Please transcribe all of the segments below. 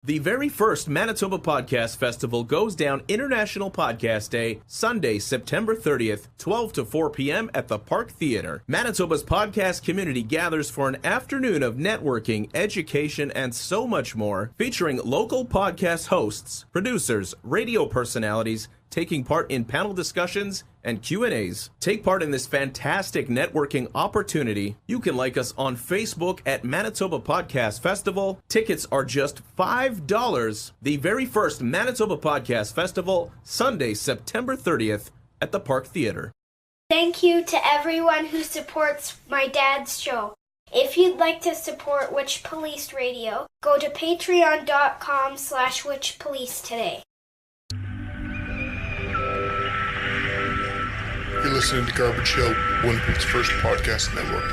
The very first Manitoba Podcast Festival goes down International Podcast Day, Sunday, September 30th, 12 to 4 p.m. at the Park Theatre. Manitoba's podcast community gathers for an afternoon of networking, education, and so much more, featuring local podcast hosts, producers, radio personalities, taking part in panel discussions and Q&As. Take part in this fantastic networking opportunity. You can like us on Facebook at Manitoba Podcast Festival. Tickets are just $5. The very first Manitoba Podcast Festival, Sunday, September 30th at the Park Theatre. Thank you to everyone who supports my dad's show. If you'd like to support Witchpolice Radio, go to patreon.com/witchpolice today. You're listening to Garbage Hill, Winnipeg's first podcast network.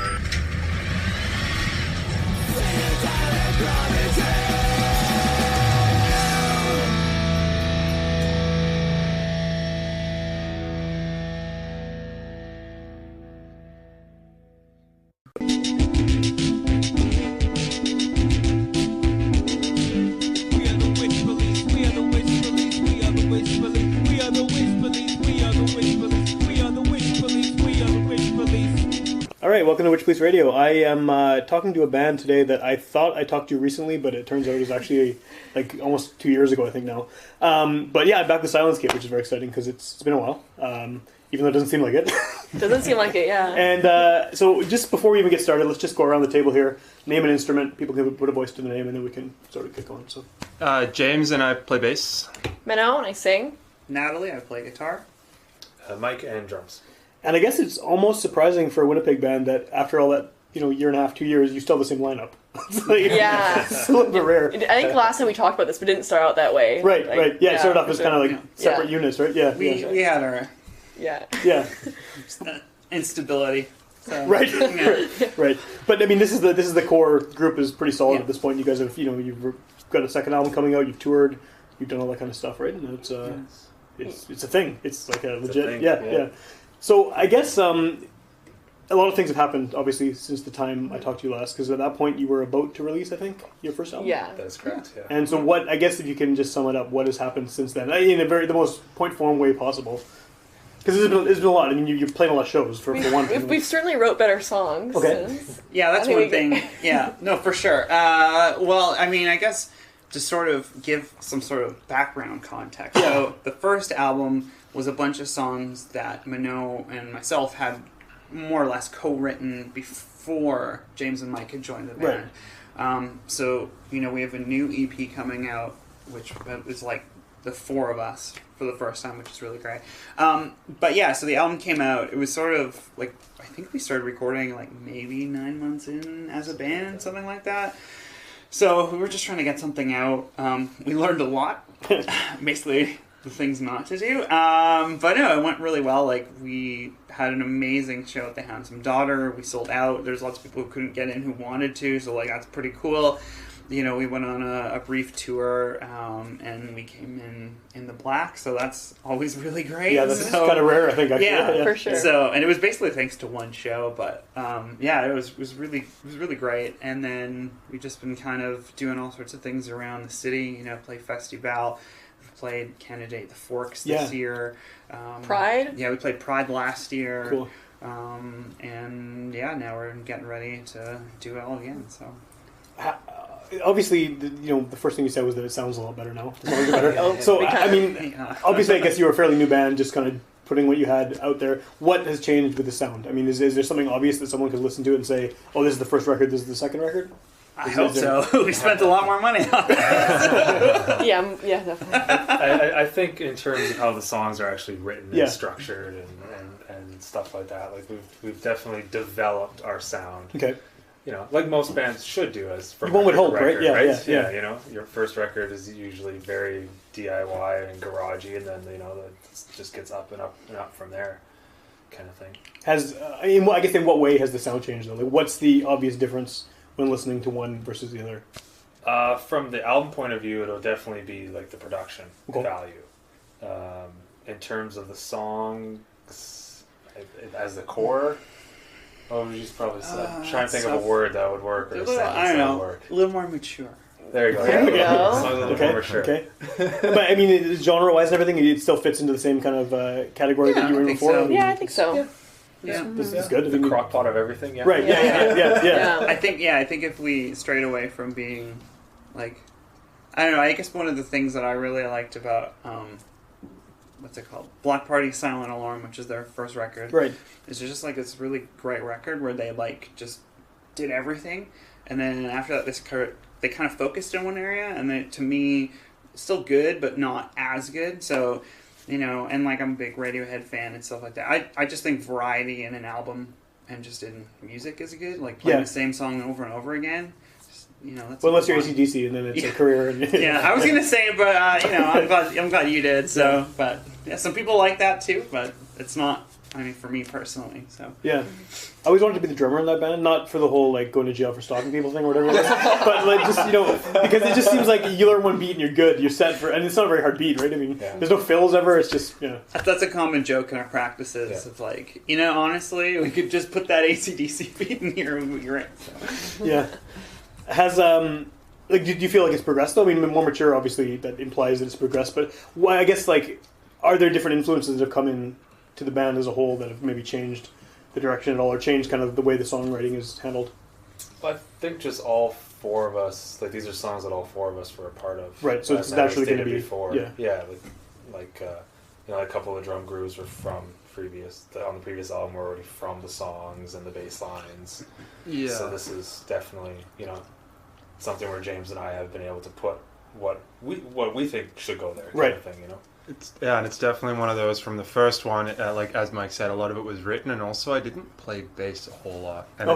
All right, welcome to Witchpolice Radio. I am talking to a band today that I thought I talked to recently, but it turns out it was actually like almost 2 years ago, I think now. But yeah, I'm back with Silence Gate, which is very exciting because it's been a while, even though it doesn't seem like it. Doesn't seem like it, yeah. And so just before we even get started, let's just go around the table here, name an instrument, people can put a voice to the name, and then we can sort of kick on. So, James and I play bass. Menno and I sing. Natalie, I play guitar. Mike and drums. and I guess it's almost surprising for a Winnipeg band that after all that, year and a half, 2 years, you still have the same lineup. It's like, yeah. It's a little bit rare. I think last time we talked about this, we didn't start out that way. Right. Yeah, it started off for as sure. kind of like separate units, right? Yeah. We had our Yeah. instability. So, Right. yeah. Right. But I mean, this is the core group is pretty solid at this point. You guys have you've got a second album coming out. You've toured. You've done all that kind of stuff, right? And it's a thing. It's like a legit. Yeah. So I guess a lot of things have happened, obviously, since the time I talked to you last. Because at that point, you were about to release, I think, your first album. Yeah, that is correct. Yeah. And so, what I guess if you can just sum it up, what has happened since then, in the most point form way possible. Because there's been a lot. I mean, you're playing a lot of shows for one thing. We've certainly wrote better songs. Okay. Since. Yeah, that's one thing. Yeah, no, for sure. Well, I mean, I guess to sort of give some sort of background context. So the first album was a bunch of songs that Minot and myself had more or less co-written before James and Mike had joined the band. Right. So, we have a new EP coming out, which is like the four of us for the first time, which is really great. But yeah, so the album came out. It was sort of like, I think we started recording like maybe 9 months in as a band, something like that. So we were just trying to get something out. We learned a lot, basically the things not to do. But no, it went really well. Like, we had an amazing show at the Handsome Daughter. We sold out. There's lots of people who couldn't get in who wanted to, so like that's pretty cool. We went on a brief tour, and we came in the black, so that's always really great. Yeah, that's kind of rare, I think. Actually. Yeah, for sure. So, and it was basically thanks to one show, but it was really great. And then we've just been kind of doing all sorts of things around the city. Play festival. We played Candidate the Forks this year. Pride. Yeah, we played Pride last year. Cool. And now we're getting ready to do it all again. So. Obviously, the first thing you said was that it sounds a lot better now. It sounds better. So, I mean, obviously, I guess you were a fairly new band, just kind of putting what you had out there. What has changed with the sound? I mean, is there something obvious that someone could listen to it and say, oh, this is the first record, this is the second record? I hope so. We spent a lot more money on it. yeah, definitely. I think in terms of how the songs are actually written and structured and stuff like that, like we've definitely developed our sound. Okay. Like most bands should do as for one would hope, record, right? Yeah. Your first record is usually very DIY and garagey, and then it just gets up and up and up from there, kind of thing. I guess in what way has the sound changed though? Like, what's the obvious difference when listening to one versus the other? From the album point of view, it'll definitely be like the production value. In terms of the songs as the core. Oh, you just probably said. Trying to think of a word that would work, or a sentence I don't know. That would work. A little more mature. There you go. There you go. Songs on the Okay. former shirt. Okay. But I mean, genre-wise and everything, it still fits into the same kind of category that you were I in think before. so. I mean, Yeah, I think so. This is good. I The mean, crock pot of everything. Yeah. Right. Yeah. Yeah. I think if we strayed away from being like, I don't know, I guess one of the things that I really liked about what's it called, Block Party Silent Alarm, which is their first record, Right. is just like this really great record where they like just did everything, and then after that they kind of focused in one area, and then to me still good but not as good. So and like I'm a big Radiohead fan and stuff like that. I just think variety in an album and just in music is good. Like playing the same song over and over again. That's Well, unless you're fun. AC/DC, and then it's a career. And, Yeah, I was gonna say, but I'm glad you did. So, but yeah, some people like that too, but it's not. I mean, for me personally, so Yeah, I always wanted to be the drummer in that band, not for the whole like going to jail for stalking people thing or whatever it is, but like just because it just seems like you learn one beat and you're good, you're set for, and it's not a very hard beat, right? I mean, there's no fills ever. It's just that's a common joke in our practices of like, honestly, we could just put that AC/DC beat in here and we'd be great. So. Yeah. Has do you feel like it's progressed though? I mean, more mature, obviously, that implies that it's progressed. But I guess like, are there different influences that have come in to the band as a whole that have maybe changed the direction at all, or changed kind of the way the songwriting is handled? I think just all four of us, like these are songs that all four of us were a part of. Right, so it's naturally going to be before. Like a couple of the drum grooves were from on the previous album were already from the songs and the bass lines. Yeah. So this is definitely something where James and I have been able to put what we think should go there, kind of thing. And it's definitely one of those from the first one. Like as Mike said, a lot of it was written, and also I didn't play bass a whole lot. And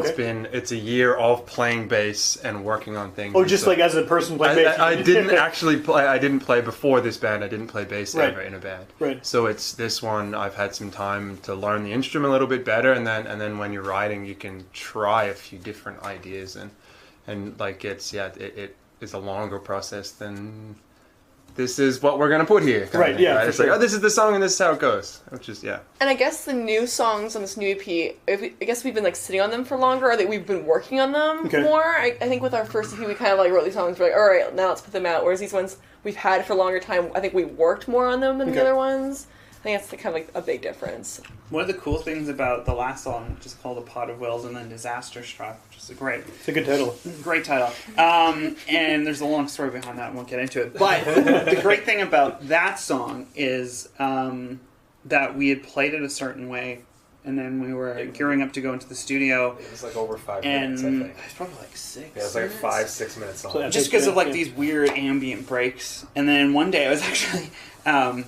it's a year of playing bass and working on things. Oh, just like as a person playing bass. I didn't actually play. I didn't play before this band. I didn't play bass ever in a band. Right. So it's this one. I've had some time to learn the instrument a little bit better, and then when you're writing, you can try a few different ideas, and like it is a longer process than. This is what we're going to put here. Right, yeah. It's like, this is the song and this is how it goes. Which is, yeah. And I guess the new songs on this new EP, I guess we've been like sitting on them for longer, or that we've been working on them more. I think with our first EP, we kind of like wrote these songs, we're like, all right, now let's put them out. Whereas these ones we've had for a longer time, I think we worked more on them than the other ones. I think that's kind of like a big difference. One of the cool things about the last song, which is called A Pot of Wills, and then Disaster Struck, which is It's a good title. Great title. And there's a long story behind that. I won't get into it. But the great thing about that song is that we had played it a certain way, and then we were gearing up to go into the studio. It was like over 5 minutes, I think. It's probably like 6. Yeah, it was like 5-6 minutes long. Just because of like these weird ambient breaks. And then one day I was actually, one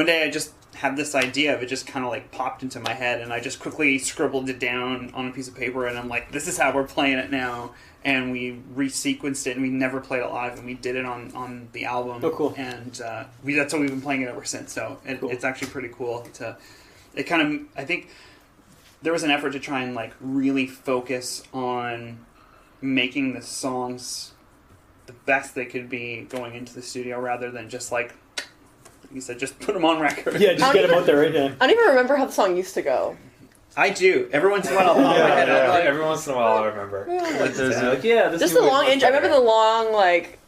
day I just had this idea of it, just kind of like popped into my head, and I just quickly scribbled it down on a piece of paper, and I'm like, this is how we're playing it now. And we resequenced it, and we never played it live, and we did it on the album. Oh, cool. And that's how we've been playing it ever since. So it's actually pretty cool I think there was an effort to try and like really focus on making the songs the best they could be going into the studio, rather than just like you said, just put them on record. Yeah, just get them out there, right? Yeah. I don't even remember how the song used to go. I do. Every once in a while, I'll pop my head out. Every once in a while, I remember. This Just the long intro. I remember the long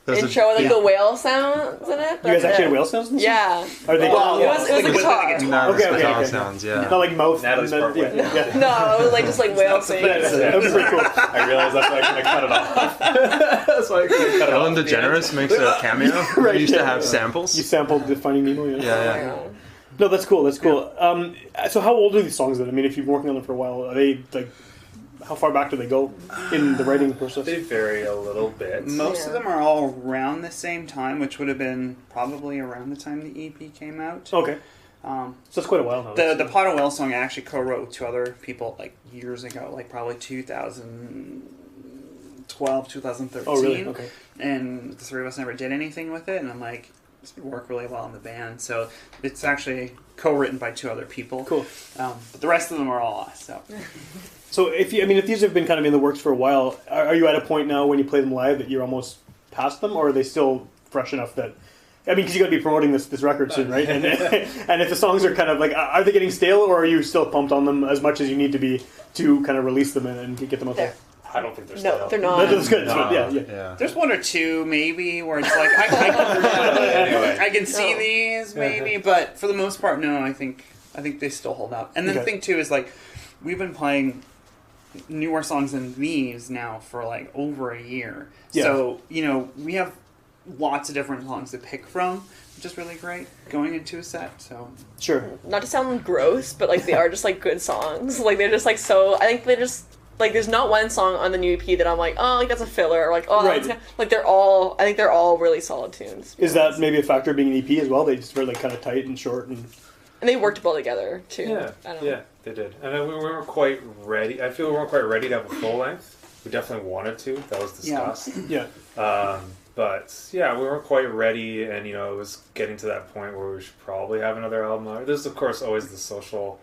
intro with the whale sounds in it. You guys actually had whale sounds in this? Yeah. Are they? Well, it was a guitar. Okay. Sounds, yeah. Not like mouth. Natalie's part. Yeah. No, it was like just like whale singing. That was pretty cool. I realized that's why I couldn't cut it off. That's why I couldn't cut it Ellen off. DeGeneres makes a cameo. Right, We used to have You samples. sampled the Finding Nemo. Yeah. No, that's cool. That's cool. So how old are these songs then? I mean, if you've been working on them for a while, are they like? How far back do they go in the writing process? They vary a little bit. Most of them are all around the same time, which would have been probably around the time the EP came out. Okay. So it's quite a while now. The Pot of Well song I actually co-wrote with 2 other people like years ago, like probably 2012, 2013. Oh, really? Okay. And the 3 of us never did anything with it, and I'm like, this would work really well in the band. So it's actually co-written by 2 other people. Cool. But the rest of them are all us. So if these have been kind of in the works for a while, are you at a point now when you play them live that you're almost past them, or are they still fresh enough that? I mean, because you got to be promoting this record soon, right? And if the songs are kind of like, are they getting stale, or are you still pumped on them as much as you need to be to kind of release them and get them out there? I don't think they're No, still. they're not. That's good. No. Yeah. There's one or two maybe where it's like I can see these maybe, but for the most part, no. I think they still hold up. And then the thing too is like we've been playing newer songs than these now for like over a year. Yeah. So we have lots of different songs to pick from, which is really great going into a set. So Sure. Not to sound gross, but like they are just like good songs. Like they're just like so. I think they just. Like, there's not one song on the new EP that I'm like, oh, like that's a filler, or like, oh, Right. that's like they're all. I think they're all really solid tunes. Is that maybe a factor of being an EP as well? They just were like kind of tight and short and. And they worked well together too. Yeah, I don't know. yeah, they did. And we weren't quite ready. I feel we weren't quite ready to have a full length. We definitely wanted to. That was discussed. Yeah. But yeah, we weren't quite ready, and it was getting to that point where we should probably have another album. There's of course always the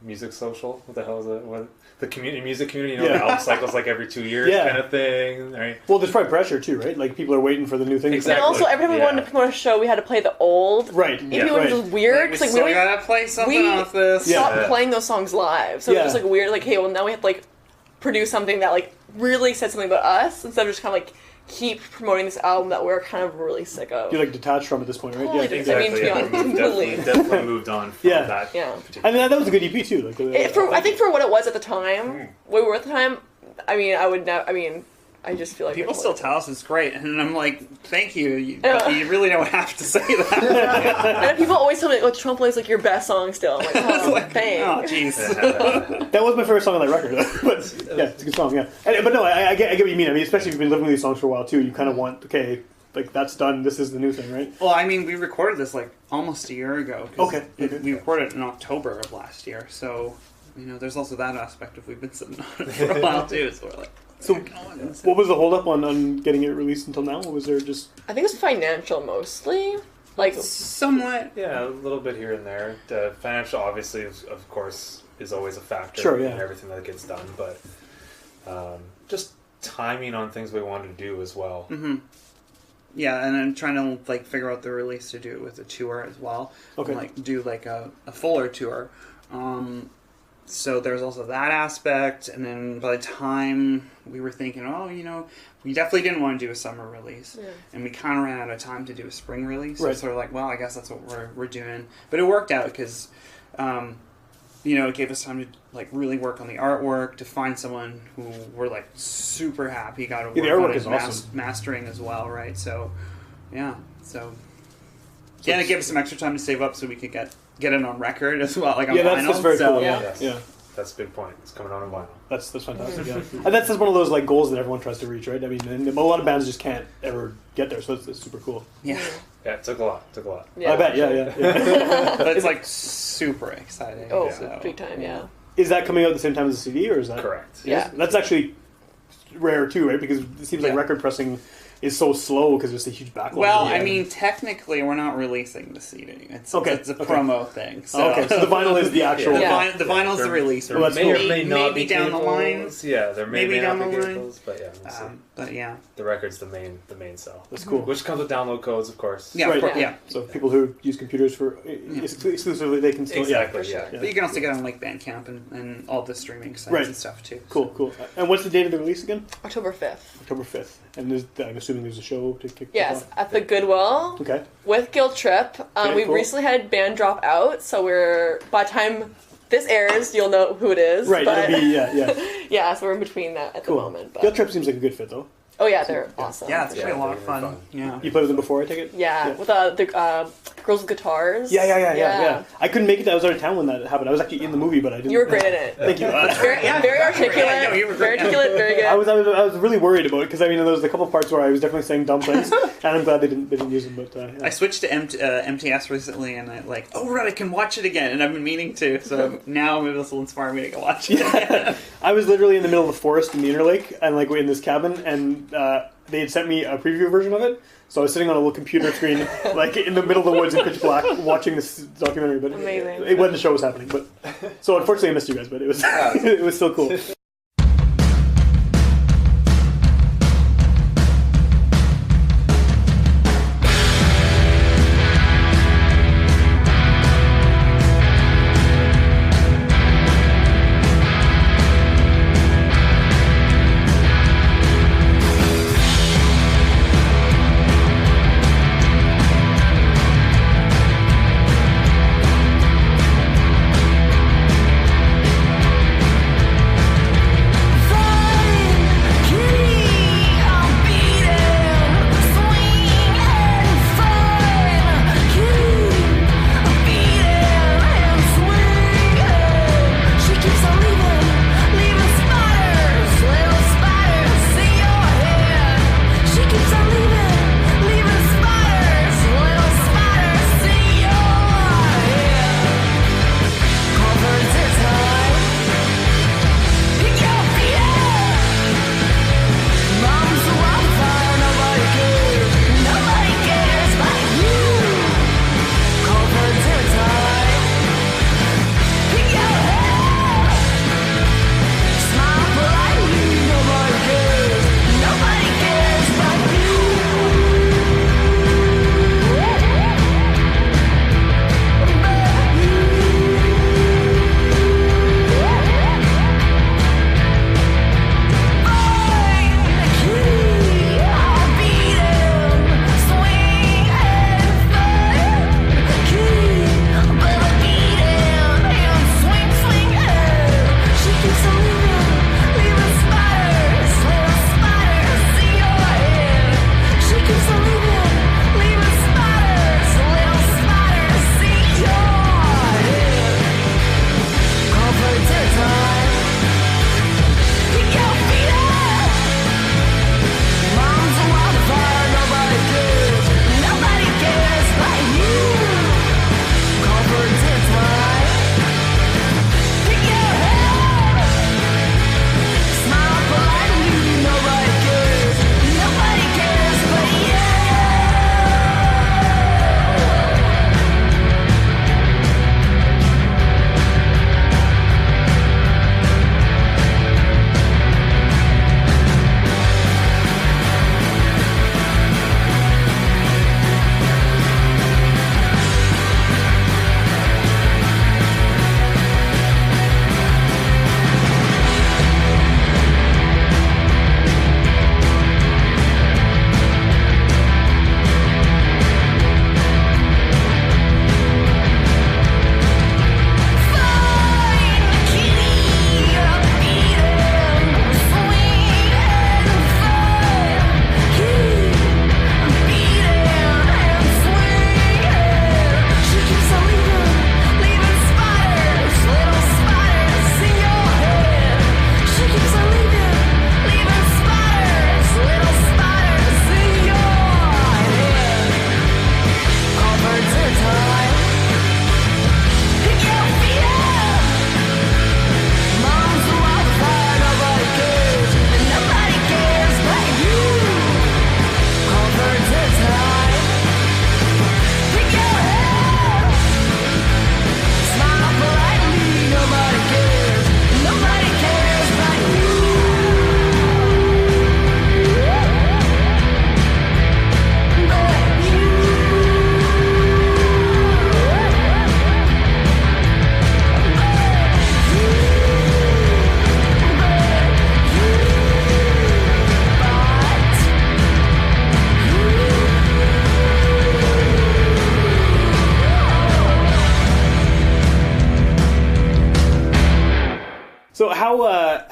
music social. What the hell is it? What? The music community, the album cycles like every 2 years kind of thing, right? Well, there's probably pressure too, right? Like people are waiting for the new thing. Exactly. And also, every time we wanted to promote a show, we had to play the old. Right. EP, Yeah. which was weird. we Like, still gotta play something off this. Stopped playing those songs live, so it was just like weird. Like, hey, well now we have to like produce something that like really said something about us instead of just kind of like keep promoting this album that we're kind of really sick of. You're like detached from at this point, right? Totally Exactly. I mean, to be honest, completely. Definitely moved on from that. Yeah. I mean, that was a good EP too. Like, I think for what it was at the time, what we were at the time. I mean, I just feel like people still tell us it's great, and I'm like, thank you. You really don't have to say that. And people always tell me, "Oh, Trump is like your best song still." I'm like, oh, thanks. Oh, jeez. That was my favorite song on that record, but yeah, it's a good song. Yeah, but no, I get what you mean. I mean, especially if you've been living with these songs for a while too, you kind of want like that's done. This is the new thing, right? Well, I mean, we recorded this like almost a year ago. Okay. We recorded it in October of last year, so there's also that aspect of we've been sitting on it for a while too. So we're like. So, what was the holdup on getting it released until now? What was there just? I think it was financial mostly. Like somewhat. Yeah, a little bit here and there. The financial, obviously, of course, is always a factor Sure, in everything that gets done. But just timing on things we wanted to do as well. Mm-hmm. Yeah, and I'm trying to like figure out the release to do it with a tour as well. Okay. And, like do like a fuller tour. So there's also that aspect, and then by the time we were thinking, we definitely didn't want to do a summer release, and we kind of ran out of time to do a spring release. Right. So we're like, well, I guess that's what we're doing. But it worked out because, it gave us time to like really work on the artwork, to find someone who we're like super happy got to work the artwork on his is awesome. mastering as well, right? So, yeah, it gave us some extra time to save up so we could get it on record as well, like on vinyl. That's very cool. Yeah. Yeah. That's a big point. It's coming on vinyl. That's fantastic. Yeah, and that's one of those like goals that everyone tries to reach, right? I mean, and a lot of bands just can't ever get there, so it's super cool. Yeah, it took a lot. Yeah. I bet. Yeah. But it's like super exciting. Oh, so. big time. Yeah. Is that coming out at the same time as the CD, or is that correct? Yeah. That's actually rare too, right? Because it seems like record pressing is so slow because there's a huge backlog. Well, I mean, technically, we're not releasing the CD. It's a promo thing. So. Okay, so the vinyl is the actual. The vinyl's the release. There may or may not maybe be down cables. the line. Yeah, there may maybe not down be the line. cables, but yeah, we'll see. But yeah, the record's the main sell. That's cool. Which comes with download codes, of course. Yeah, right. of course, yeah. So people who use computers for exclusively, they can still Exactly. sure. Yeah. But you can also get on like Bandcamp and all the streaming sites and stuff too. Cool. And what's the date of the release again? October 5th. October 5th. And I'm assuming there's a show to kick Yes, off? at the Goodwill. Okay. With Guilt Trip. We cool. recently had band drop out, so by the time this airs, you'll know who it is. Right, but, it'll be, yeah, so we're in between that at the moment. But. Guilt Trip seems like a good fit, though. Oh yeah, they're awesome. Yeah, it's for gonna be a sure. lot of fun. Yeah. You played with them before, I take it? Yeah, with the girls with guitars. Yeah. I couldn't make it. I was out of town when that happened. I was actually in the movie, but I didn't. You were great in it. Thank you. Very articulate. Yeah, no, you were very great. articulate. Very good. I was really worried about it because I mean there was a couple of parts where I was definitely saying dumb things, and I'm glad they didn't use them. But I switched to MTS recently, and I right, I can watch it again, and I've been meaning to. So now maybe this will inspire me to go watch it. Yeah. I was literally in the middle of the forest in the Interlake, and like in this cabin, and they had sent me a preview version of it. So I was sitting on a little computer screen, like in the middle of the woods in pitch black, watching this documentary. But amazing. It wasn't the show was happening. But so unfortunately, I missed you guys. But it was it was still cool.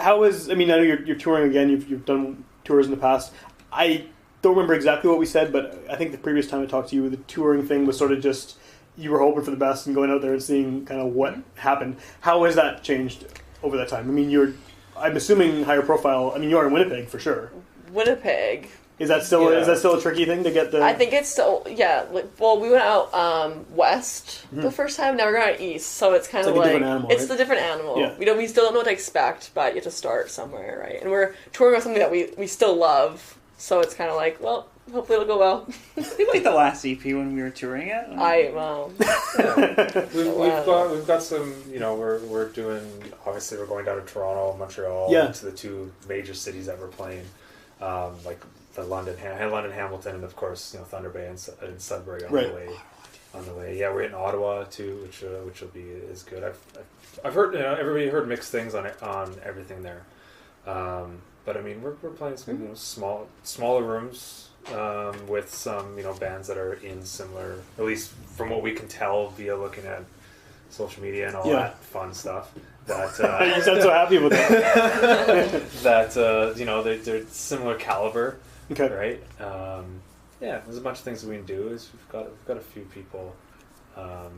how is? I mean, I know you're touring again. You've done tours in the past. I don't remember exactly what we said, but I think the previous time I talked to you, the touring thing was sort of just you were hoping for the best and going out there and seeing kind of what happened. How has that changed over that time? I mean, I'm assuming higher profile. I mean, you are in Winnipeg for sure. Winnipeg. Is that still a tricky thing to get the? I think it's still we went out west the first time. Now we're going out east, so it's kind of like a different animal, it's right? the different animal. Yeah. We still don't know what to expect, but you have to start somewhere, right? And we're touring with something that we still love, so it's kind of like, well, hopefully it'll go well. We like the last EP when we were touring it. We've got some. We're doing. Obviously, we're going down to Toronto, Montreal, to the two major cities that we're playing, like the London, Hamilton, and of course, Thunder Bay and Sudbury on the way. On the way, yeah, we're in Ottawa too, which will be is good. I've heard everybody heard mixed things on everything there, but I mean we're playing some smaller rooms with some bands that are in similar, at least from what we can tell via looking at social media and all that fun stuff. That you sound so happy with that. That they're similar caliber. Okay. Right. There's a bunch of things that we can do. We've got a few people.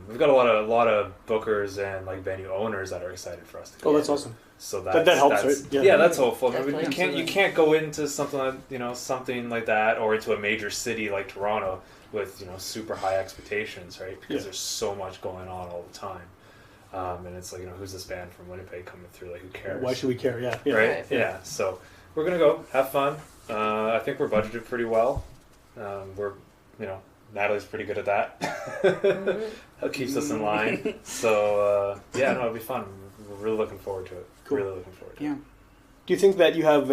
We've got a lot of bookers and like venue owners that are excited for us to go. Oh, that's awesome. So that helps, right? Yeah, that's hopeful. I mean, you can't go into something like that or into a major city like Toronto with super high expectations, right? Because there's so much going on all the time. And it's like, who's this band from Winnipeg coming through? Like, who cares? Why should we care? Yeah. Right? Yeah. So we're gonna go have fun. I think we're budgeted pretty well. We're, Natalie's pretty good at that. That keeps us in line. So, it'll be fun. We're really looking forward to it. Cool. Really looking forward to it. Do you think that you have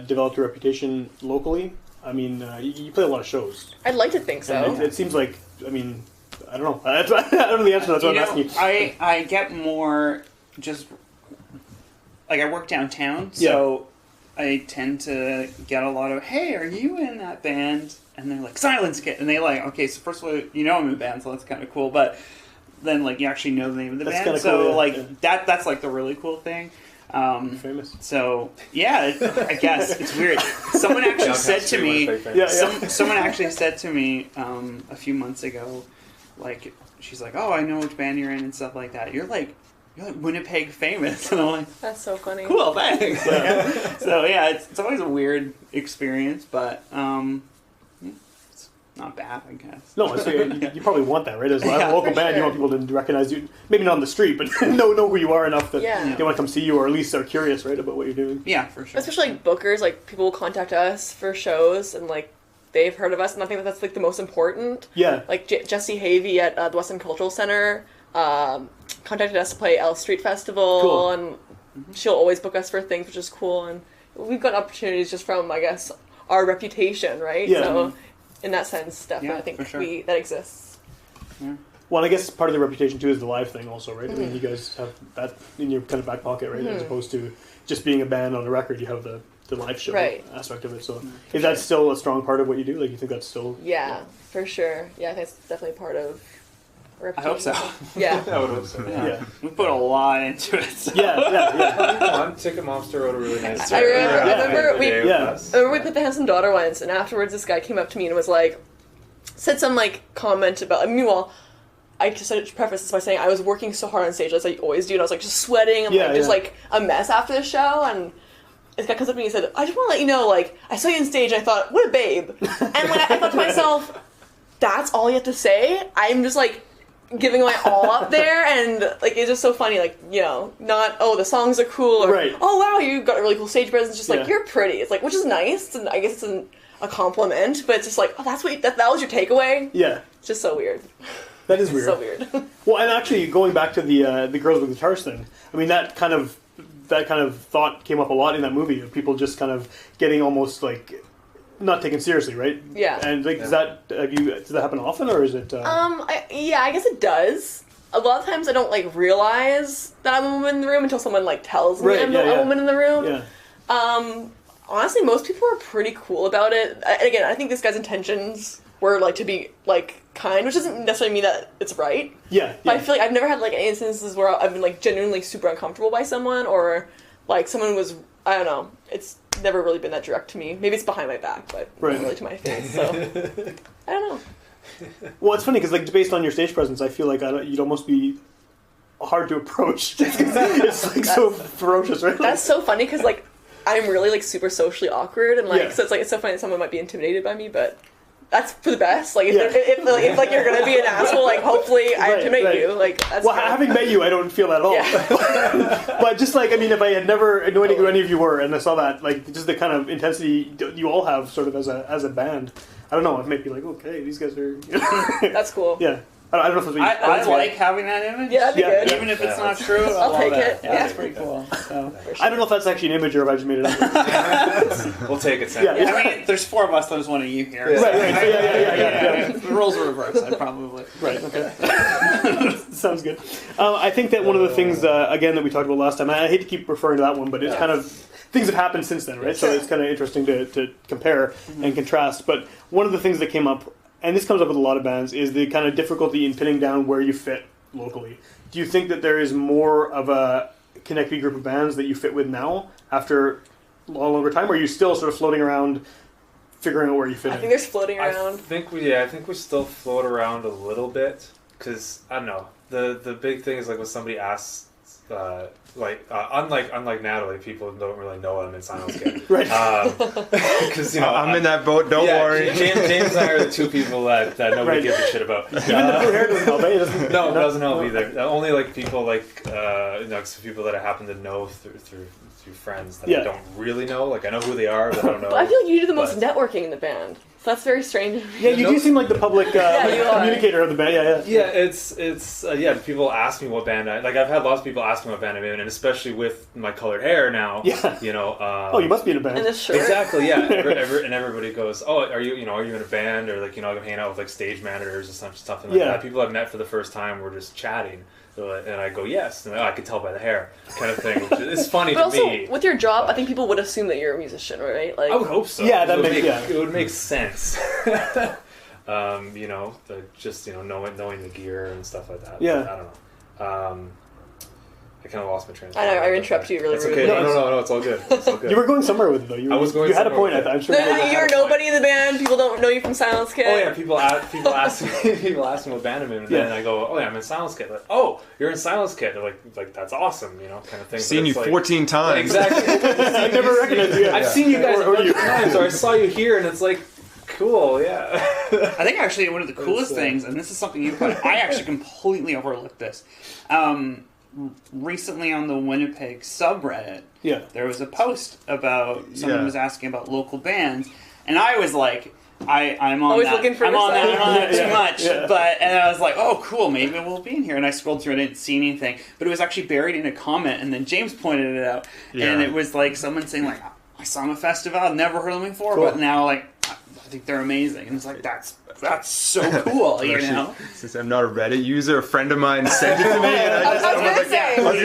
developed a reputation locally? I mean, you play a lot of shows. I'd like to think so. And it seems like, I mean, I don't know. I don't know the answer. That's what I'm asking you. I get more just like I work downtown, so I tend to get a lot of, hey, are you in that band? And they're like, Silence Kit. And they okay, so first of all, I'm in a band, so that's kind of cool. But then, you actually know the name of the band. Kinda so, cool, that's, the really cool thing. Famous. So, I guess it's weird. Someone actually said to me, someone actually said to me a few months ago, she's like, oh, I know which band you're in and stuff like that. You're like Winnipeg famous. And I'm like, that's so funny. Cool, thanks. So, it's always a weird experience, but it's not bad, I guess. No, you probably want that, right? As a local band, you want people to recognize you, maybe not on the street, but know who you are enough that they want to come see you, or at least are curious, right, about what you're doing. Yeah, for sure. Especially bookers, people will contact us for shows, and they've heard of us, and I think that's the most important. Yeah. Jessie Havey at the Western Cultural Center contacted us to play L Street Festival, and she'll always book us for things, which is cool, and we've got opportunities just from, I guess, our reputation, right? Yeah. So, in that sense, definitely, I think that exists. Yeah. Well, I guess part of the reputation, too, is the live thing also, right? I mean, you guys have that in your kind of back pocket, right? As opposed to just being a band on a record, you have the live show aspect of it. So is that still a strong part of what you do? You think that's still... Yeah, for sure. Yeah, I think it's definitely part of I hope so. Yeah. I would hope so. Yeah. We put a lot into it. So. Yeah. Ticket Monster wrote a really nice I remember we put the Handsome Daughter once, and afterwards this guy came up to me and was said some comment about, meanwhile, I just had to preface this by saying I was working so hard on stage, as I always do, and I was just sweating and just a mess after the show, and this guy comes up to me and said, I just want to let you know, I saw you on stage and I thought, what a babe. And I thought to myself, that's all you have to say? I'm just giving my all up there, and it's just so funny, not, oh, the songs are cool, or oh wow, you got a really cool stage presence, just you're pretty. It's which is nice, and I guess it's a compliment, but it's just oh, that's what that was your takeaway. Yeah, it's just so weird. That is weird. So weird. Well, and actually, going back to the girls with guitars thing, I mean that kind of thought came up a lot in that movie of people just kind of getting almost not taken seriously, right? Yeah. And does that happen often, or is it? I guess it does. A lot of times I don't realize that I'm a woman in the room until someone tells me I'm a woman in the room. Yeah. Honestly, most people are pretty cool about it. Again, I think this guy's intentions were to be kind, which doesn't necessarily mean that it's right. Yeah. But I feel I've never had any instances where I've been genuinely super uncomfortable by someone, or someone was I don't know. It's never really been that direct to me. Maybe it's behind my back, but not really to my face. So I don't know. Well, it's funny because like based on your stage presence, I feel like you'd almost be hard to approach. It's like so ferocious, right? That's so funny because like I'm really like super socially awkward and like so it's so funny that someone might be intimidated by me, but that's for the best. Like if like you're gonna be an asshole, like hopefully I intimidate you. Like that's having met you, I don't feel that at all. Yeah. But just like I mean, if I had never known who any of you were, and I saw that like just the kind of intensity you all have sort of as a band, I don't know. It might be like okay, these guys are. That's cool. Yeah. I don't know if that's what I like having that image. Yeah, that'd be good. Even if it's not true, I'll take it. Yeah, that's pretty cool. So. I don't know if that's actually an image or if I just made it up. We'll take it, Sam. Yeah. I mean, there's 4 of us, there's one of you here. Right, so yeah. The roles are reversed, I'd probably. Right, okay. Sounds good. I think that one of the things, again, that we talked about last time, I hate to keep referring to that one, but it's kind of, things have happened since then, right? So it's kind of interesting to compare and contrast. But one of the things that came up, and this comes up with a lot of bands, is the kind of difficulty in pinning down where you fit locally. Do you think that there is more of a connected group of bands that you fit with now after a longer time, or are you still sort of floating around figuring out where you fit in? I think there's floating around. I think we still float around a little bit because I don't know. The big thing is like when somebody asks. Unlike Natalie, people don't really know I'm in Silenskit. Right. Because I'm in that boat. Don't worry. James and I are the 2 people that nobody gives a shit about. Even the blue hair doesn't help. It doesn't help either. Only like people like people that I happen to know through friends that I don't really know. Like I know who they are, but I don't know. But I feel like you do the most networking in the band. So that's very strange. Yeah, you do seem like the public communicator of the band. Yeah, it's people ask me what band I've had lots of people ask me what band I'm in, and especially with my colored hair now. Yeah. Oh, you must be in a band. And this shirt. Exactly. Yeah. And everybody goes, oh, are you in a band, or like I'm hanging out with like stage managers or something like that. People I've met for the first time, we're just chatting. And I go, yes, and I could tell by the hair, kind of thing. Which is funny to me. With your job, I think people would assume that you're a musician, right? Like, I would hope so. Yeah, it would make sense. Knowing the gear and stuff like that. Yeah. But I don't know. I kind of lost my train of thought. I know, I interrupted you really rudely. Okay. No, it's all good. It's all good. You were going somewhere with it, though. You had a point, I'm sure. You're nobody in the band. People don't know you from Silenskit. Oh yeah, people ask me what band I'm in, and then I go, oh yeah, I'm in Silenskit. Like, oh, you're in Silenskit. They're like that's awesome, kind of thing. Seen you 14 times. Exactly. I never recognized you. I've seen you guys a bunch of times, or I saw you here, and it's like. Cool, yeah. I think actually one of the coolest things, and this is something you put, I actually completely overlooked this. Recently on the Winnipeg subreddit, there was a post about someone was asking about local bands, and I was like, I'm on always that. Looking for I'm on that too much, Yeah. and I was like, oh, cool, maybe we'll be in here. And I scrolled through, and I didn't see anything, but it was actually buried in a comment, and then James pointed it out, and it was like someone saying like, I saw them at a festival, I've never heard them before, but now like. I think they're amazing, and it's like that's so cool, Since I'm not a Reddit user, a friend of mine sent it to me, and I was gonna say, it was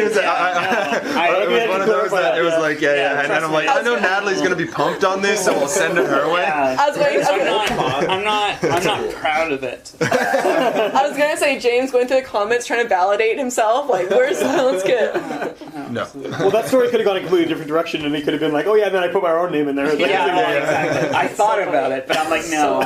one of those that it was like, and I'm like, I know Natalie's gonna be pumped on this, so we'll send it her way. I'm not proud of it. I was gonna say James going through the comments trying to validate himself, like, where's Silenskit? No. Well, that story could have gone a completely different direction, and he could have been like, oh yeah, and then I put my own name in there. Exactly. I thought about it, but I'm like, no,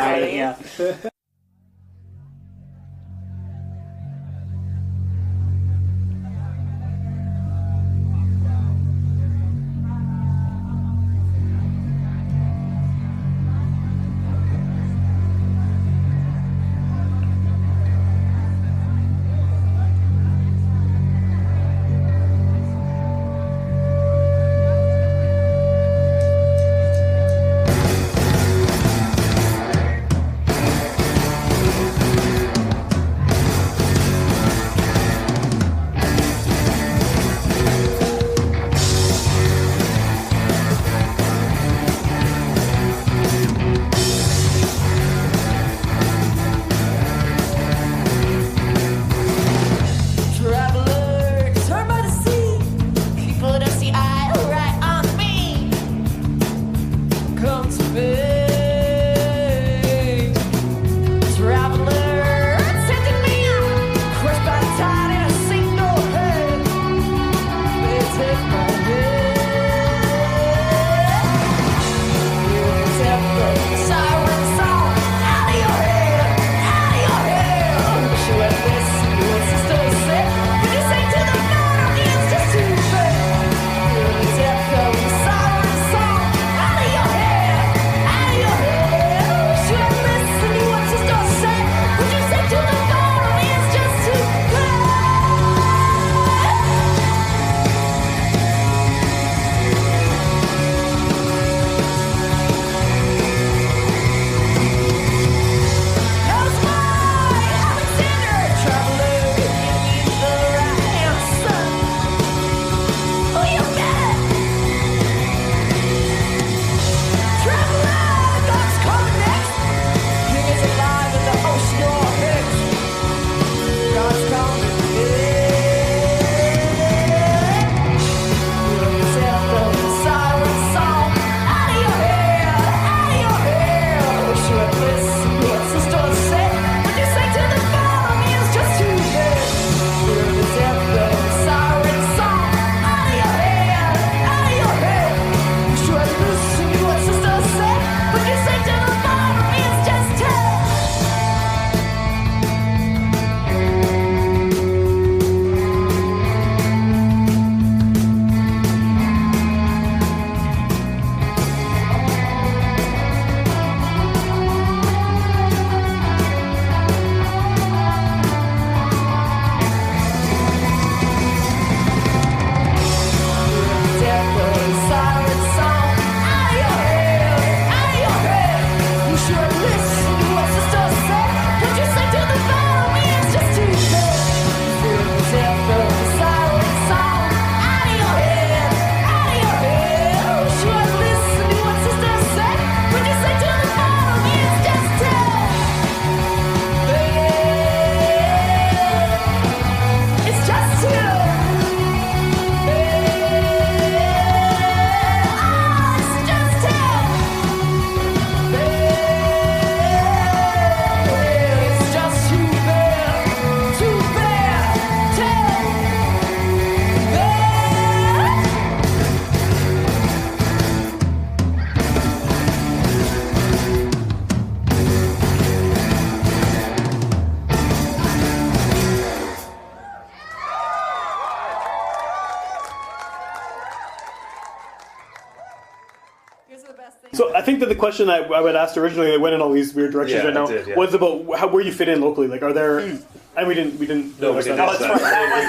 So I think that the question I would ask originally that went in all these weird directions right now was about where you fit in locally. Like, are there? And we didn't. No, we didn't. No, it's fine. That was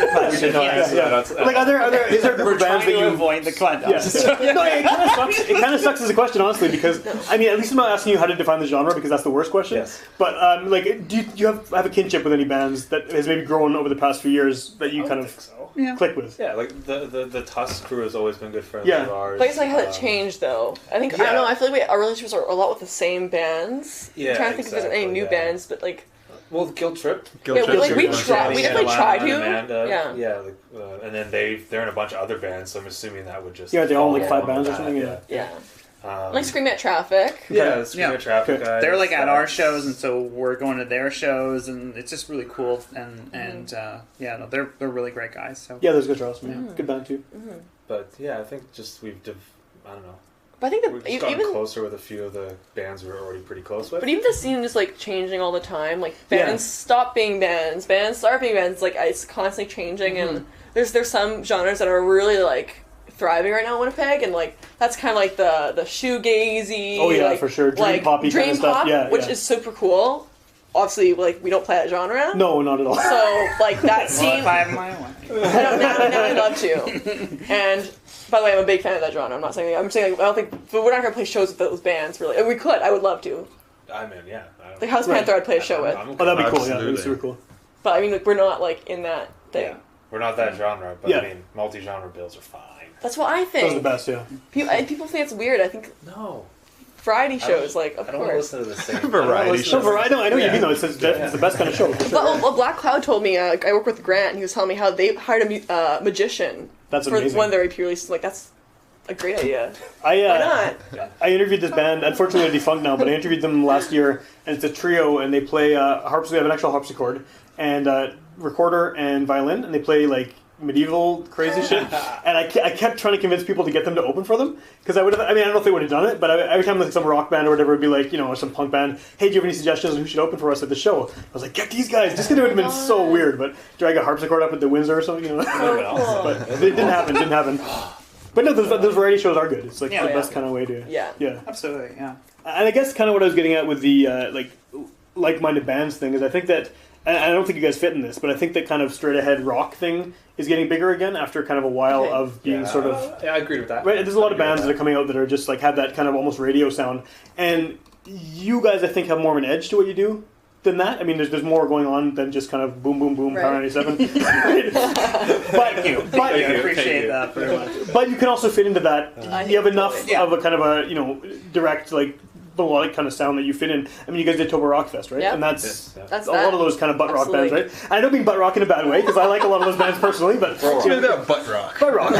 the question. Like, is there a group of bands that you avoid the context? No, it kind of sucks. It kind of sucks as a question, honestly, because I mean, at least I'm not asking you how to define the genre because that's the worst question. Yes. But like, do you have a kinship with any bands that has maybe grown over the past few years that you kind of click with? Yeah, like the Tusk crew has always been good friends Yeah. of ours. But I guess like how it changed though. I think I don't know. I feel like our relationships are a lot with the same bands. Yeah, I'm trying to think if there's any new bands, but like. Well, Guilt Trip. We definitely tried to. Amanda, and then they're in a bunch of other bands, so I'm assuming that would just they all like 5 bands or something. Yeah. Like Scream at Traffic. Scream at Traffic guys. They're like at our shows, and so we're going to their shows, and it's just really cool. And they're really great guys. So yeah, those guys are awesome. Yeah. Good band too. But yeah, I think just I don't know. But I think we've just gotten closer with a few of the bands we were already pretty close with. But even the scene is like changing all the time. Like bands stop being bands start being bands. Like it's constantly changing, and there's some genres that are really like thriving right now in Winnipeg, and like that's kind of like the shoegazy. Oh yeah, like, for sure. Dream poppy kind of stuff. Yeah, which is super cool. Obviously, like we don't play that genre. No, not at all. So like that scene. Now I love to. And by the way, I'm a big fan of that genre. I'm saying I don't think but we're not gonna play shows with those bands really. We could. I would love to. I mean, yeah. Like House Panther, I'd play a show with. That'd be cool. Yeah, that'd be super cool. But I mean, like, we're not like in that thing. Yeah. We're not that genre, but I mean, multi-genre bills are fine. That's what I think. Those are the best, yeah. People think it's weird. I think variety shows, like, of I don't course. listen to the same variety shows. I know what you mean though. It's the best kind of show. Well, Black Cloud told me. I work with Grant, and he was telling me how they hired a magician for amazing. one of their EP releases. Like, that's a great idea. Why not? I interviewed this band. Unfortunately, they're defunct now, but I interviewed them last year, and it's a trio, and they play harps. They have an actual harpsichord and recorder and violin, and they play like medieval crazy shit. And I kept trying to convince people to get them to open for them because I would have. I mean, I don't know if they would have done it, but every time like some rock band or whatever would be like, or some punk band, hey, do you have any suggestions on who should open for us at the show? I was like, get these guys. Just because it would have been so weird, but drag a harpsichord up at the Windsor or something, But it didn't happen. But no, those variety shows are good. It's like the best kind of way to... Yeah. Absolutely, yeah. And I guess kind of what I was getting at with the like-minded bands thing is I think that, and I don't think you guys fit in this, but I think that kind of straight-ahead rock thing is getting bigger again after kind of a while of being sort of... Yeah, I agree with that. Right, there's a lot of bands that are coming out that are just like have that kind of almost radio sound. And you guys, I think, have more of an edge to what you do than that. I mean, there's more going on than just kind of boom, boom, boom, Power 97. Thank you. I appreciate that very much. But you can also fit into that. You have enough of a kind of a, direct, like, melodic kind of sound that you fit in. I mean, you guys did Toba Rock Fest, right? Yeah. And that's a lot of those kind of butt rock bands, right? I don't mean butt rock in a bad way, because I like a lot of those bands personally, but... butt rock. Butt rock.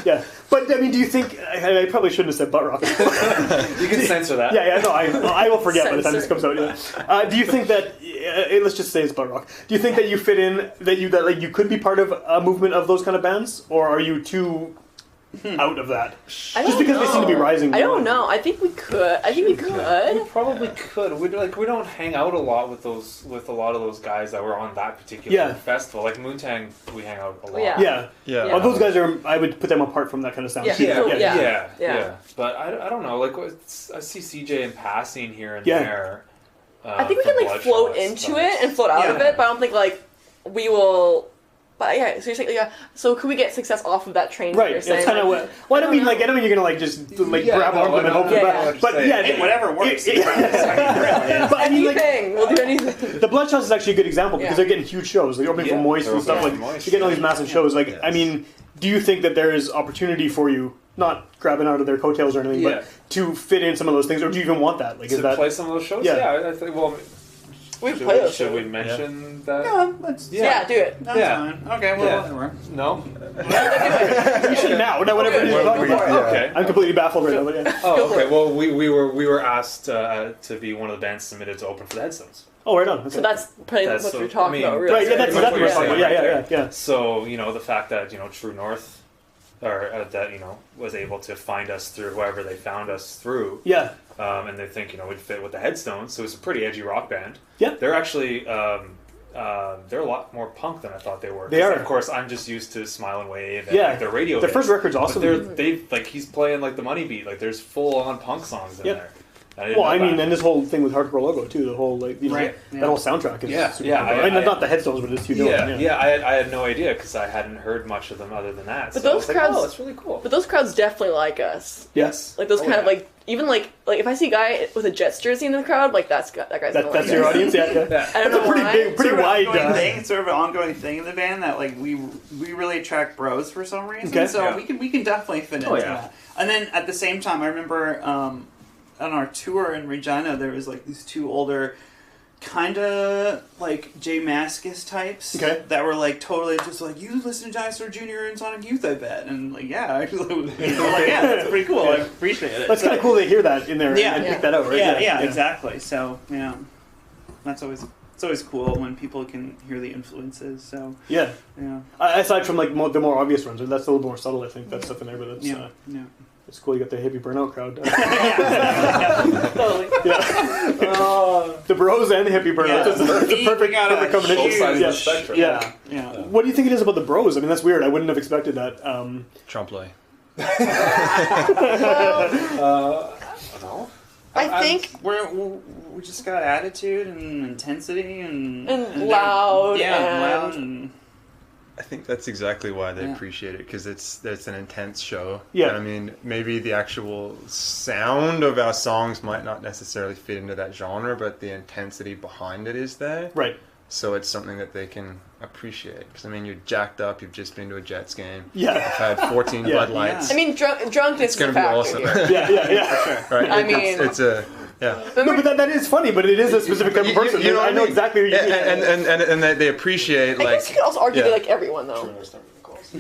Yeah. But, I mean, do you think... I probably shouldn't have said butt rock. You can censor that. No, I will forget by the time this comes out. Yeah. Do you think that... let's just say it's butt rock. Do you think that you fit in, that you could be part of a movement of those kind of bands? Or are you too... out of that, just because they seem to be rising. I don't know. I think we could. We probably could. We don't hang out a lot with a lot of those guys that were on that particular festival. Like Moontang, we hang out a lot. Yeah. Well, those guys are. I would put them apart from that kind of sound. Yeah. But I don't know. Like I see CJ in passing here and there. I think we can like float into it and float out of it, but I don't think like we will. But yeah, so you're saying, so could we get success off of that train? Right, it's kind of what. Well, I don't mean you're gonna like just like grab arm them and hope for that. But whatever works. But I mean, like, we'll do anything. The Bloodshot is actually a good example because they're getting huge shows. They're opening for Moist and stuff. Like you're getting all these massive shows. Like, I mean, do you think that there is opportunity for you? Not grabbing out of their coattails or anything, but to fit in some of those things, or do you even want that? Like, is that play some of those shows? Yeah, I think. Well. Should we mention that? Yeah, do it. That's fine. Okay, well, no? You should now. Whatever it is. Okay. I'm completely baffled right now. But Oh, okay. Well, we were asked to be one of the bands submitted to open for the Headstones. Oh, right on. So that's probably what you're talking about, really. Right, that's exactly what you're talking about. Yeah. So, the fact that, True North, or that, was able to find us through whoever they found us through. Yeah. And they think, we'd fit with the Headstones, so it's a pretty edgy rock band. Yeah. They're actually they're a lot more punk than I thought they were. They are. Of course, I'm just used to Smile and Wave and Yeah. like, their radio Their hits. first record's awesome. They like he's playing like the Money Beat. Like there's full on punk songs in there. Well, I mean, and this whole thing with Hardcore Logo too. The whole like that whole soundtrack is super cool. I mean, not the Headstones, but it's Hugh Dillon. I had no idea because I hadn't heard much of them other than that. But so those crowds, like, it's really cool. But those crowds definitely like us. Yes, like those kind of like even like if I see a guy with a Jets jersey in the crowd, like that guy's. That's your audience. Yeah. I don't know pretty wide thing. It's sort of an ongoing thing in the band that like we really attract bros for some reason. Okay. So we can definitely fit into that. And then at the same time, I remember. On our tour in Regina, there was like these two older, kind of like Jay Mascis types that were like totally just like, you listen to Dinosaur Jr. and Sonic Youth, I bet. And like, actually, like, that's pretty cool. I appreciate it. That's kind of cool to hear that in there and pick that out, right? Yeah, exactly. So that's always. It's always cool when people can hear the influences. So aside from like the more obvious ones, that's a little more subtle. I think that stuff in there, but it's it's cool. You got the hippie burnout crowd. Totally. The bros and the hippie burnout. It's a perfect combination. Both sides of the spectrum. Yeah. What do you think it is about the bros? I mean, that's weird. I wouldn't have expected that. Trump play. I think we just got attitude and intensity and loud. Loud and. I think that's exactly why they appreciate it, because it's an intense show. Yeah. I mean, maybe the actual sound of our songs might not necessarily fit into that genre, but the intensity behind it is there. Right. So it's something that they can appreciate. Because, I mean, you're jacked up, you've just been to a Jets game. Yeah. You've had 14 Bud Lights. I mean, drunkenness is a factor awesome. here. Yeah. For sure. Right? I mean... It's a... Yeah. No, but that is funny, but it is a specific type of person. You know I know exactly what you mean. And they appreciate, like... I guess you could also argue they like everyone, though.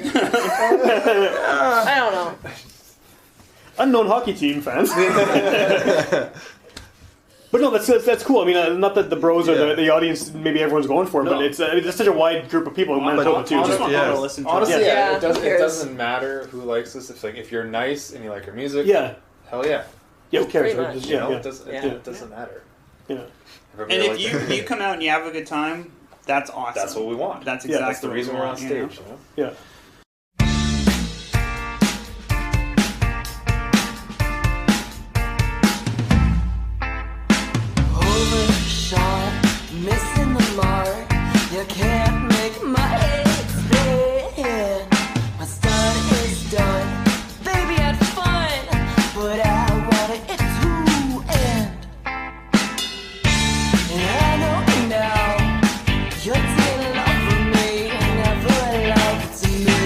I don't know. Unknown hockey team fans. But no, that's cool. I mean, not that the bros are the audience. Maybe everyone's going for it, but it's such a wide group of people in Manitoba too. Honestly, it doesn't matter who likes this. If you're nice and you like your music, hell yeah. Yeah, who cares? Right? It doesn't matter. Yeah. And if you come out and you have a good time, that's awesome. That's what we want. That's exactly that's the reason we're on stage. You know? Yeah. Overshot, missing the mark. You can't make my head spin. My stun is done. Baby had fun, but I wanted it to end. And I know now you're taking love from me, never loved to me.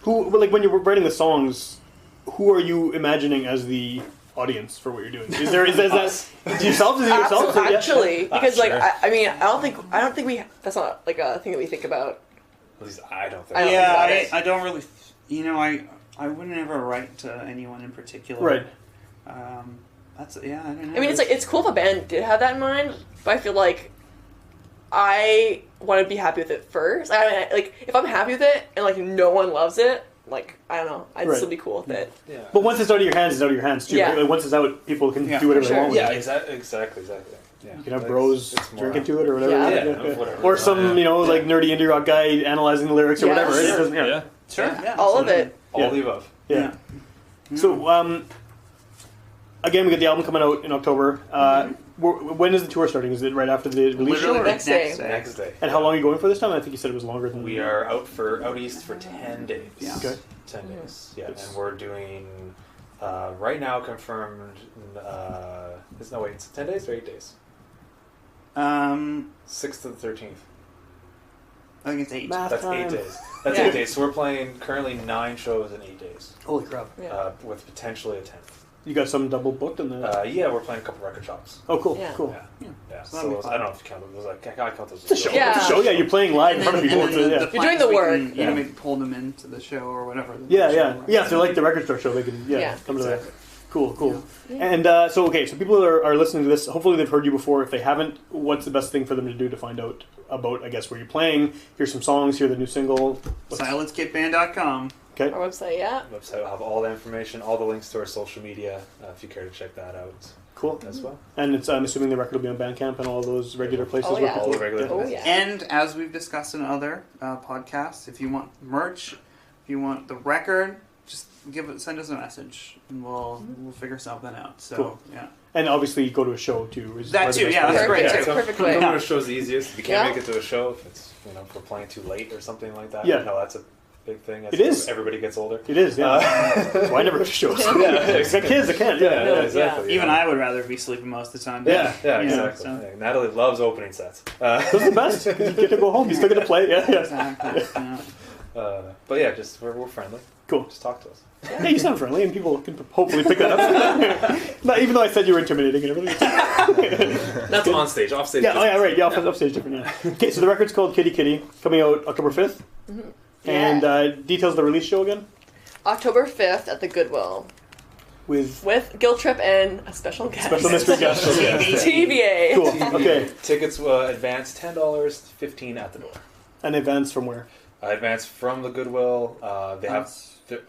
Who, like, when you're writing the songs, who are you imagining as the audience for what you're doing? Is that yourself? Is it yourself? Actually, because like sure. I don't think we. That's not like a thing that we think about. At least I don't think. I don't really. I wouldn't ever write to anyone in particular. Right. I don't know. I mean, it's cool if a band did have that in mind, but I feel like I want to be happy with it first. Like if I'm happy with it and like no one loves it, like I don't know, I'd still be cool with it. Yeah. But once it's out of your hands, it's out of your hands too. Yeah. Right? Like, once it's out, people can do whatever they want with Yeah, it. exactly. Yeah. You can have bros drinking to it or whatever. Yeah. Whatever. Or some, like nerdy indie rock guy analyzing the lyrics or whatever. Right? It doesn't, Yeah. Sure. Yeah, All of absolutely. it. All the above. Yeah. So, again, we got the album coming out in October. When is the tour starting? Is it right after the release show? Literally Or? Next day. Next day. And how long are you going for this time? I think you said it was longer than... We are out east for 10 days. Yeah. Okay. 10 days. Yeah, and we're doing right now confirmed. It's 10 days or 8 days. 6th to the 13th. I think it's 8. Math That's time. 8 days. That's 8 days. So we're playing currently 9 shows in 8 days. Holy crap. Yeah. With potentially a 10th. You got some double booked in the... Yeah, we're playing a couple record shops. Oh, cool. Yeah. Cool. Yeah. So that'll be So fun. I don't know if you count those. I count those. It's a show. Yeah. It's a show. Yeah, you're playing live in front of people. And then Yeah. the You're doing the we work. can, Yeah. maybe pull them into the show or whatever. Yeah. If they like the record store show, they can come to that. Exactly. Cool. And so people are listening to this. Hopefully they've heard you before. If they haven't, what's the best thing for them to do to find out about, I guess, where you're playing? Hear some songs, hear the new single. SilenceKitBand.com. Okay. Our website, yeah. Website will have all the information, all the links to our social media, if you care to check that out. Cool. As well. And I'm assuming the record will be on Bandcamp and all those regular places. Oh, yeah. All the regular. Oh, yeah. And as we've discussed in other podcasts, if you want merch, if you want the record, just send us a message, and we'll figure something out. So Cool. yeah. And obviously go to a show too. Is That probably too, the best yeah, way. that's great. Yeah, too. so Perfect way. going to a show's the easiest. If you can't Yeah. make it to a show, if it's if we're playing too late or something like that, Yeah. that's a big thing. As It is. Everybody gets older. It is, yeah. That's why I never go to shows. Yeah, I got kids, I can't. Yeah. exactly. Even I would rather be sleeping most of the time. Yeah. Yeah, You know, exactly. so- Yeah, Natalie loves opening sets. Those are the best. 'Cause you get to go home. You still get to play. Yeah. Exactly. Yeah. But yeah, just we're friendly. Cool. Just talk to us. Yeah, you sound friendly, and people can hopefully pick that up. Not, even though I said you were intimidating and everything. That's on stage. Off stage. Yeah, right. Yeah, upstage different. Yeah. Okay, so the record's called Kitty Kitty, coming out October 5th. Mm-hmm. And details of the release show again? October 5th at the Goodwill With Guilt Trip and a special guest. special mystery guest. TBA. Cool. Okay. Tickets advance $10, $15 at the door. And advance from where? Advance from the Goodwill. They have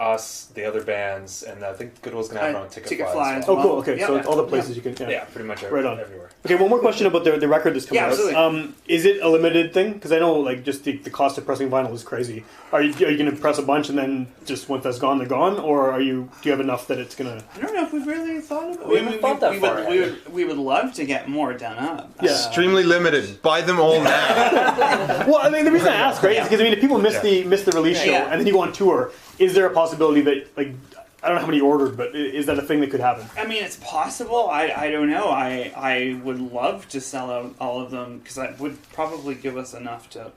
us, the other bands, and I think Goodwill's going to have their own ticket Ticket fly fly as as well. Oh, cool. Okay, Yeah. so all the places you can. Yeah, pretty much Right on. everywhere. Okay, one more question about the record that's coming Yeah, out. absolutely. Is it a limited thing? Because I know, like, just the cost of pressing vinyl is crazy. Are you going to press a bunch and then just once that's gone, they're gone, or do you have enough that it's going to? I don't know if we've really thought about it. We haven't thought that far ahead. We would love to get more done up. Yeah. Extremely limited. Buy them all now. Well, I mean, the reason I ask, right, is because if people miss the release show Yeah. and then you go on tour, is there a possibility that, like, I don't know how many you ordered, but is that a thing that could happen? I mean, it's possible. I don't know. I would love to sell out all of them because that would probably give us enough to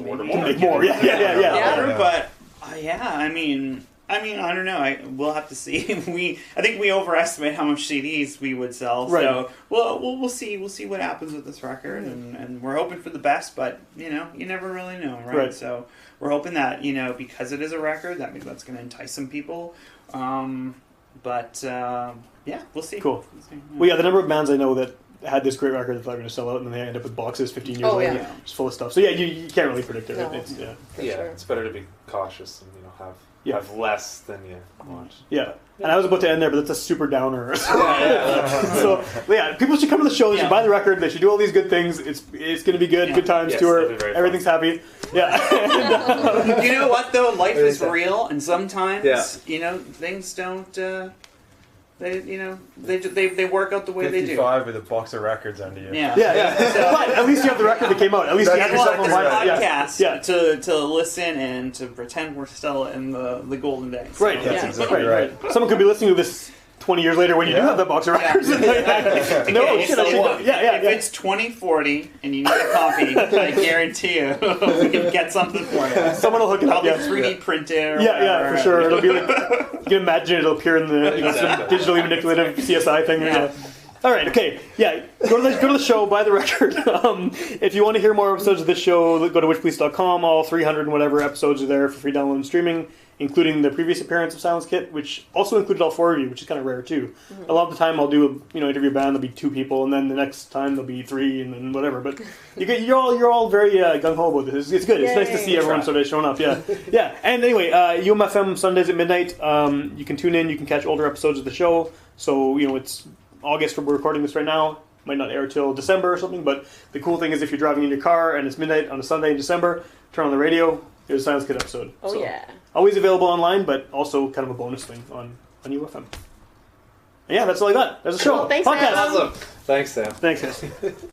order maybe more. Make more, yeah. order, but I mean, I don't know. We'll have to see. I think we overestimate how much CDs we would sell. Right. So we'll see. We'll see what happens with this record, and we're hoping for the best. But you never really know, right? Right. So we're hoping that because it is a record, that maybe that's going to entice some people. Yeah, we'll see. Cool. We'll see. Well, yeah, the number of bands I know that had this great record that thought they were going to sell out, and then they end up with boxes 15 years Oh, later, yeah. just full of stuff. So yeah, you can't really predict it. No. It's, For Yeah, sure. it's better to be cautious and have less than you want. yeah. And I was about to end there, but that's a super downer. So yeah, people should come to the show. They should buy the record. They should do all these good things. It's going to be good. Good times. Yes, tour. it'll be very fun. Everything's happy. Yeah. You know what though? Life is Exactly. real, and sometimes Yeah. things don't. They work out the way they do. 55 with a box of records under you. Yeah. Yeah. But at least you have the record that came out. At least you have Well, yourself on this vinyl. podcast Yeah. to listen and to pretend we're still in the golden days. Right. Yeah. That's exactly Right. right. Someone could be listening to this 20 years later when you do have that box of records. Exactly. No, shit, I should. If it's 2040 and you need a copy, I guarantee you we can get something for you. Someone will hook it up. Probably 3D print it. Or yeah, for sure. It'll be like you can imagine it'll appear in the some digitally manipulative CSI thing. Yeah. All right. Okay. Yeah. Go to the show. Buy the record. If you want to hear more episodes of this show, go to witchpolice.com. All 300 and whatever episodes are there for free download and streaming, including the previous appearance of Silence Kit, which also included all 4 of you, which is kind of rare too. A lot of the time, I'll do a interview band. There'll be 2 people, and then the next time there'll be 3, and then whatever. But you're all very gung ho about this. It's good. It's nice to see everyone sort of showing up. Yeah, yeah. And anyway, UMFM Sundays at midnight. You can tune in. You can catch older episodes of the show. So it's August. We're recording this right now. Might not air till December or something. But the cool thing is, if you're driving in your car and it's midnight on a Sunday in December, turn on the radio. There's a Silence Kit episode. Oh yeah. Always available online, but also kind of a bonus thing on UFM. And yeah, that's all I got. There's a show. Cool. Thanks, podcast. Sam. Awesome. Thanks, Sam. Thanks, guys.